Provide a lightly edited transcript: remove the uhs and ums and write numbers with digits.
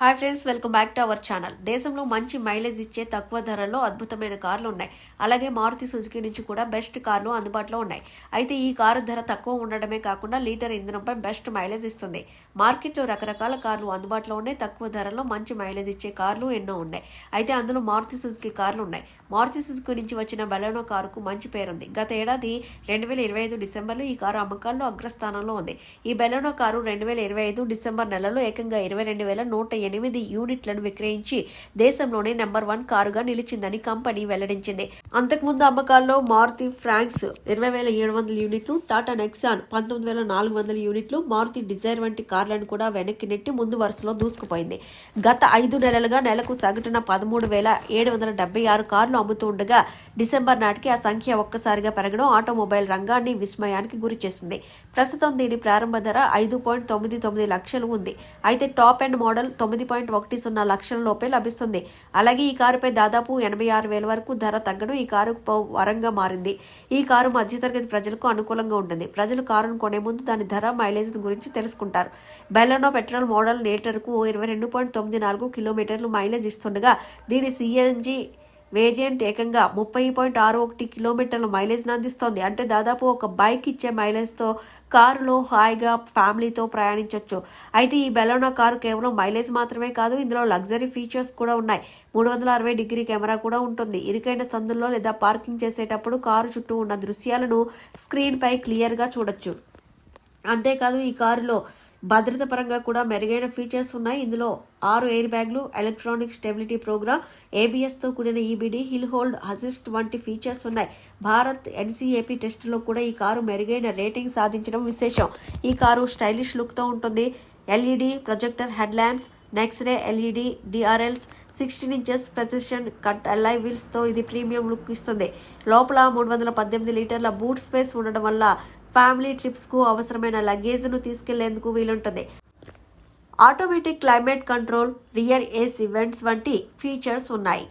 Hi friends, welcome back to our channel. దేశంలో మంచి mileage ఇచ్చే తక్కువ ధరల్లో అద్భుతమైన కార్లు ఉన్నాయి. అలాగే మారుతి సుజుకి నుంచి కూడా బెస్ట్ కార్లు అందుబాటులో ఉన్నాయి. అయితే ఈ కారు ధర తక్కువ ఉండడమే కాకుండా లీటర్ ఇంధనంపై బెస్ట్ మైలేజ్ ఇస్తుంది. మార్కెట్లో రకరకాల కార్లు అందుబాటులో ఉన్నాయి. తక్కువ ధరలో మంచి మైలేజ్ ఇచ్చే కార్లు ఎన్నో ఉన్నాయి. అయితే అందులో మారుతి సుజుకి కార్లు ఉన్నాయి. మారుతి సుజుకి నుంచి వచ్చిన బెలెనో కారుకు మంచి పేరుంది. గత ఏడాది 2025 డిసెంబర్లో ఈ కారు అమ్మకాల్లో అగ్రస్థానంలో ఉంది. ఈ బెలెనో కారు 2025 డిసెంబర్ నెలలో ఏకంగా 22,108 యూనిట్లను విక్రయించి దేశంలోనే నెంబర్ 1 కారుగా నిలిచిందని కంపెనీ వెల్లడించింది. అంతకుముందు అమ్మకాల్లో మారుతి ఫ్రాంక్స్ 20,700 యూనిట్లు, టాటా నెక్సాన్ 19,400 యూనిట్లు, మారుతి డిజైర్ వంటి కార్లను కూడా వెనక్కి నెట్టి ముందు వరుసలో దూసుకుపోయింది. గత 5 నెలలుగా నెలకు సగటున 13,776 కార్లు అమ్ముతూ ఉండగా డిసెంబర్ నాటికి ఆ సంఖ్య ఒక్కసారిగా పెరగడం ఆటోమొబైల్ రంగాన్ని విస్మయానికి గురిచేసింది. ప్రస్తుతం దీని ప్రారంభ ధర 5.99 లక్షలు ఉంది. అయితే టాప్ ఎండ్ మోడల్ 9.10 లక్షల లోపే లభిస్తుంది. అలాగే ఈ కారుపై దాదాపు 86,000 వరకు ధర తగ్గడం ఈ కారు వరంగా మారింది. ఈ కారు మధ్యతరగతి ప్రజలకు అనుకూలంగా ఉంటుంది. ప్రజలు కారును కొనే ముందు దాని ధర, మైలేజ్ గురించి తెలుసుకుంటారు. బెలెనో పెట్రోల్ మోడల్ లీటర్కు 22.94 కిలోమీటర్లు మైలేజ్ ఇస్తుండగా దీని సిఎన్జి వేరియంట్ ఏకంగా 30.61 కిలోమీటర్ల మైలేజ్ను అందిస్తోంది. అంటే దాదాపు ఒక బైక్ ఇచ్చే మైలేజ్తో కారులో హాయిగా ఫ్యామిలీతో ప్రయాణించవచ్చు. అయితే ఈ బెలెనో కారు కేవలం మైలేజ్ మాత్రమే కాదు, ఇందులో లగ్జరీ ఫీచర్స్ కూడా ఉన్నాయి. 360 డిగ్రీ కెమెరా కూడా ఉంటుంది. ఇరుకైన సందుల్లో లేదా పార్కింగ్ చేసేటప్పుడు కారు చుట్టూ ఉన్న దృశ్యాలను స్క్రీన్పై క్లియర్గా చూడొచ్చు. అంతేకాదు ఈ కారులో భద్రత పరంగా కూడా మెరుగైన ఫీచర్స్ ఉన్నాయి. ఇందులో 6 ఎయిర్ బ్యాగ్లు, ఎలక్ట్రానిక్ స్టెబిలిటీ ప్రోగ్రామ్, ఏబిఎస్తో కూడిన ఈబిడి, హిల్ హోల్డ్ అసిస్ట్ వంటి ఫీచర్స్ ఉన్నాయి. భారత్ ఎన్సీఏపీ టెస్టులో కూడా ఈ కారు మెరుగైన రేటింగ్ సాధించడం విశేషం. ఈ కారు స్టైలిష్ లుక్తో ఉంటుంది. LED projector head lamps, next ray LED DRLs, 16 inches precision cut alloy వీల్స్తో ఇది ప్రీమియం లుక్ ఇస్తుంది. లోపల 318 లీటర్ల బూట్ స్పేస్ ఉండడం వల్ల ఫ్యామిలీ ట్రిప్స్కు అవసరమైన లగేజ్ను తీసుకెళ్లేందుకు వీలుంటుంది. Automatic climate control, rear AC vents వంటి ఫీచర్స్ ఉన్నాయి.